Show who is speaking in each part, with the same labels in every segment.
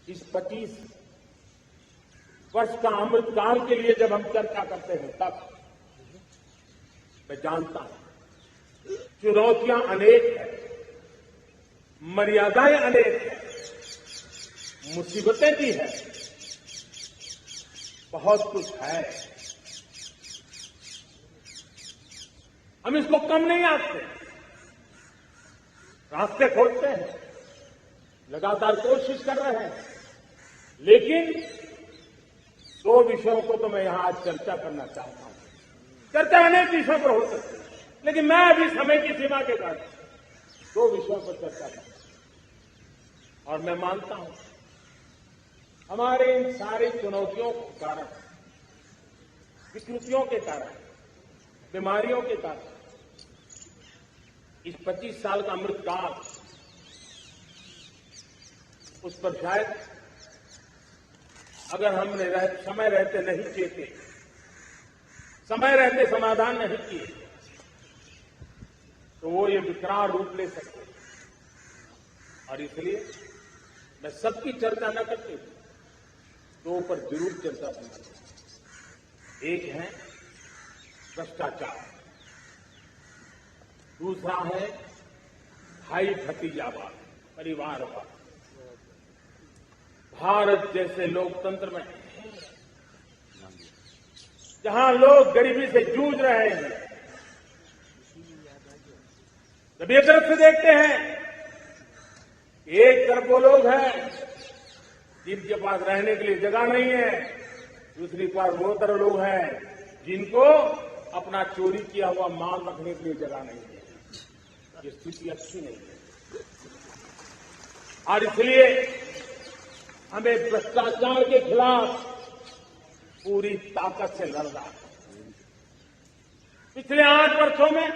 Speaker 1: इस 25 वर्ष का अमृतकाल के लिए जब हम चर्चा करते हैं तब मैं जानता हूं चुनौतियां अनेक हैं, मर्यादाएं अनेक हैं, मुसीबतें भी हैं, बहुत कुछ है। हम इसको कम नहीं आंकते, रास्ते खोजते हैं, लगातार कोशिश कर रहे हैं, लेकिन 2 विषयों को तो मैं यहां आज चर्चा करना चाहता हूं। चर्चा अनेक विषयों पर हो सकती है, लेकिन मैं अभी समय की सीमा के कारण 2 विषयों पर चर्चा करूंगा। और मैं मानता हूं हमारे इन सारी चुनौतियों के कारण, विकृतियों के कारण, बीमारियों के कारण इस 25 साल का अमृतकाल, उस पर शायद अगर हमने समय रहते नहीं चेते, समय रहते समाधान नहीं किए, तो वो ये विकराल रूप ले सकते। और इसलिए मैं सबकी चर्चा न करते हुए 2 पर जरूर चर्चा करना। एक है भ्रष्टाचार, दूसरा है भाई भतीजावाद, परिवारवाद। भारत जैसे लोकतंत्र में जहां लोग गरीबी से जूझ रहे हैं, जब एक तरफ से देखते हैं कि एक तरफ वो लोग हैं जिनके पास रहने के लिए जगह नहीं है, दूसरी तरफ वो तरह लोग हैं जिनको अपना चोरी किया हुआ माल रखने के लिए जगह नहीं है। ये स्थिति अच्छी नहीं है और इसलिए हमें भ्रष्टाचार के खिलाफ पूरी ताकत से लड़ना है। पिछले 8 वर्षों में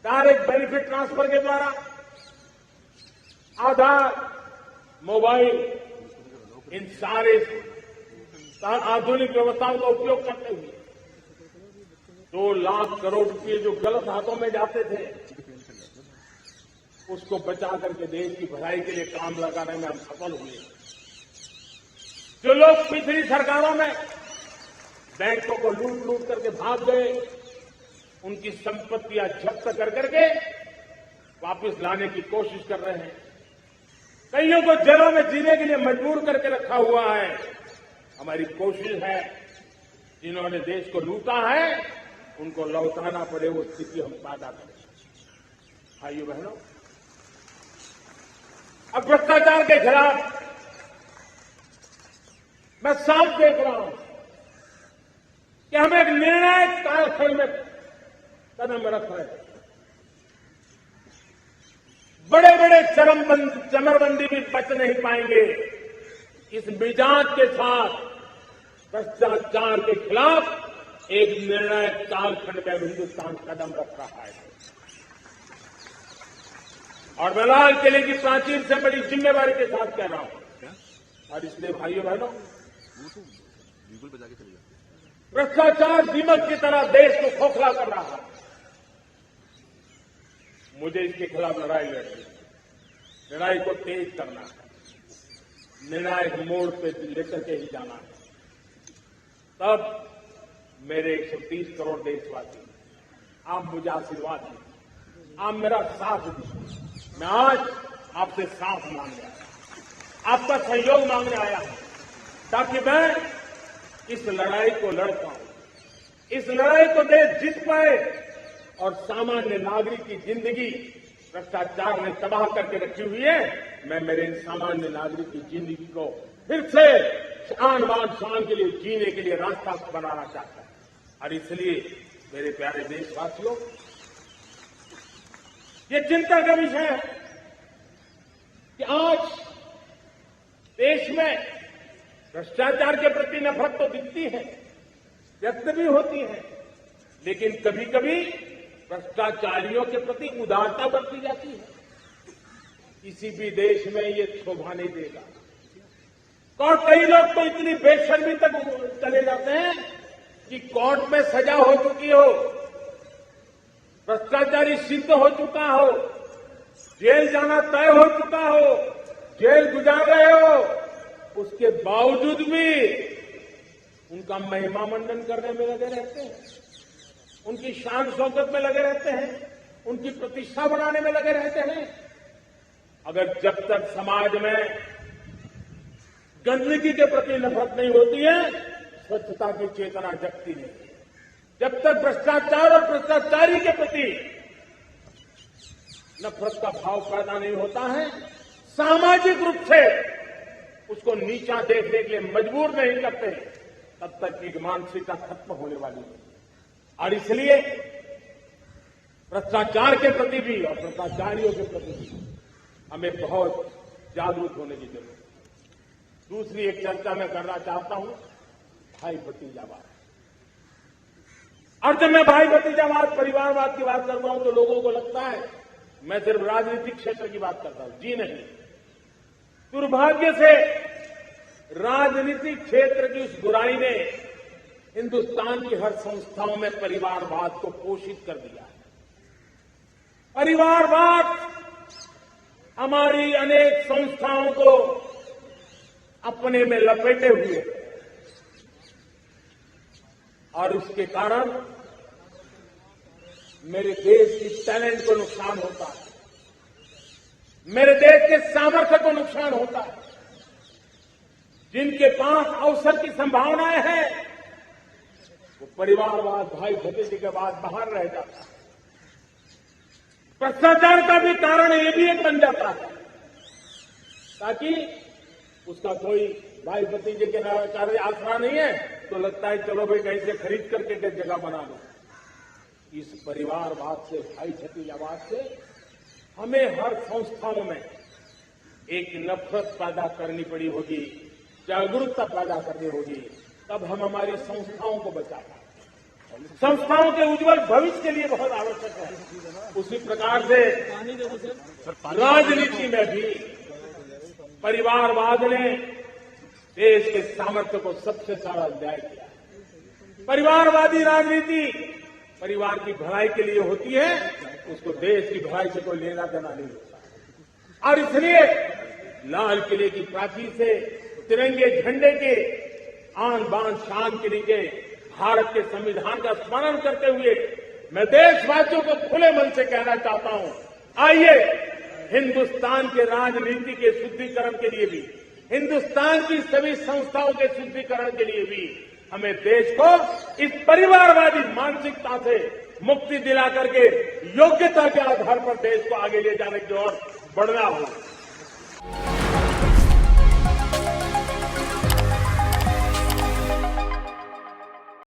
Speaker 1: डायरेक्ट बेनिफिट ट्रांसफर के द्वारा आधार, मोबाइल, इन सारे आधुनिक व्यवस्थाओं का उपयोग करते हुए 2 लाख करोड़ रुपये जो गलत हाथों में जाते थे, उसको बचा करके देश की भलाई के लिए काम लगाने में हम सफल हुए। जो लोग पिछली सरकारों में बैंकों को लूट करके भाग गए, उनकी संपत्तियां जब्त करके वापस लाने की कोशिश कर रहे हैं। कईयों को जेलों में जीने के लिए मजबूर करके रखा हुआ है। हमारी कोशिश है जिन्होंने देश को लूटा है उनको लौटाना पड़े, वो स्थिति हम पैदा करें। भाइयों बहनों, अब भ्रष्टाचार के खिलाफ मैं साफ देख रहा हूं कि हम एक निर्णायक कालखंड में कदम रख रहे हैं। बड़े बड़े चमरबंदी भी बच नहीं पाएंगे। इस मिजाज के साथ भ्रष्टाचार के खिलाफ एक निर्णायक कालखंड में हिंदुस्तान कदम रख रहा है और मैं लाल किले की प्राचीर से बड़ी जिम्मेवारी के साथ कह रहा हूं। और इसलिए भाइयों बहनों, भ्रष्टाचार दीमक की तरह देश को खोखला कर रहा है। मुझे इसके खिलाफ लड़ाई लड़नी है, लड़ाई को तेज करना है, निर्णायक मोड़ पे लेकर के ही जाना है। तब मेरे 130 करोड़ देशवासी, आप मुझे आशीर्वाद दीजिए, आप मेरा साथ दीजिए। मैं आज आपसे साथ मांगने आया, आपका सहयोग मांगने आया हूं ताकि मैं इस लड़ाई को लड़ पाऊं, इस लड़ाई को देश जीत पाए और सामान्य नागरिक की जिंदगी भ्रष्टाचार ने तबाह करके रखी हुई है। मैं मेरे इन सामान्य नागरिक की जिंदगी को फिर से शान के लिए जीने के लिए रास्ता बनाना चाहता हूं। और इसलिए मेरे प्यारे देशवासियों, ये चिंता का विषय है कि आज देश में भ्रष्टाचार के प्रति नफरत तो दिखती है, व्यक्त भी होती है, लेकिन कभी कभी भ्रष्टाचारियों के प्रति उदारता बरती जाती है। किसी भी देश में ये शोभा नहीं देगा। और कई लोग तो इतनी बेशर्मी तक चले जाते हैं कि कोर्ट में सजा हो चुकी हो, भ्रष्टाचारी सिद्ध हो चुका हो, जेल जाना तय हो चुका हो, जेल गुजार रहे हो, उसके बावजूद भी उनका महिमा मंडन करने में लगे रहते हैं, उनकी शान शौकत में लगे रहते हैं, उनकी प्रतिष्ठा बनाने में लगे रहते हैं। अगर जब तक समाज में गंदगी के प्रति नफरत नहीं होती है, स्वच्छता की चेतना जगती नहीं है। जब तक भ्रष्टाचार और भ्रष्टाचारी के प्रति नफरत का भाव पैदा नहीं होता है, सामाजिक रूप से उसको नीचा देखने के लिए मजबूर नहीं करते, तब तक की मानसिकता खत्म होने वाली है। और इसलिए भ्रष्टाचार के प्रति भी और भ्रष्टाचारियों के प्रति भी हमें बहुत जागरूक होने की जरूरत है। दूसरी एक चर्चा मैं करना चाहता हूं, भाई भतीजावाद। और जब मैं भाई भतीजावाद, परिवारवाद की बात करता हूं तो लोगों को लगता है मैं सिर्फ राजनीतिक क्षेत्र की बात करता हूं। जी नहीं, दुर्भाग्य से राजनीतिक क्षेत्र की उस बुराई ने हिंदुस्तान की हर संस्थाओं में परिवारवाद को पोषित कर दिया है। परिवारवाद हमारी अनेक संस्थाओं को अपने में लपेटे हुए है और इसके कारण मेरे देश की टैलेंट को नुकसान होता है, मेरे देश के सामर्थ्य को नुकसान होता है। जिनके पास अवसर की संभावनाएं हैं वो परिवारवाद, भाई भतीजे के बाद बाहर रह जाता है। भ्रष्टाचार का भी कारण ये भी एक बन जाता है ताकि उसका कोई भाई भतीजे के कार्य आसरा नहीं है तो लगता है चलो भाई कहीं से खरीद करके के जगह बना लो। इस परिवारवाद से, भाई भतीजावाद से हमें हर संस्थाओं में एक नफरत पैदा करनी पड़ी होगी, जागरूकता पैदा करनी होगी, तब हम हमारी संस्थाओं को बचा पाएंगे। संस्थाओं के उज्जवल भविष्य के लिए बहुत आवश्यक है। उसी प्रकार से राजनीति में भी परिवारवाद ने देश के सामर्थ्य को सबसे ज्यादा अन्याय किया है। परिवारवादी राजनीति परिवार की भलाई के लिए होती है, उसको देश की भलाई से कोई लेना देना नहीं होता। और इसलिए लाल किले की प्राचीर से तिरंगे झंडे के आन बान शान के नीचे भारत के संविधान का स्मरण करते हुए मैं देशवासियों को खुले मन से कहना चाहता हूं, आइए हिंदुस्तान के राजनीति के शुद्धिकरण के लिए भी, हिंदुस्तान की सभी संस्थाओं के शुद्धिकरण के लिए भी हमें देश को इस परिवारवादी मानसिकता से मुक्ति दिला करके योग्यता के आधार पर देश को आगे ले जाने की ओर बढ़ना होगा।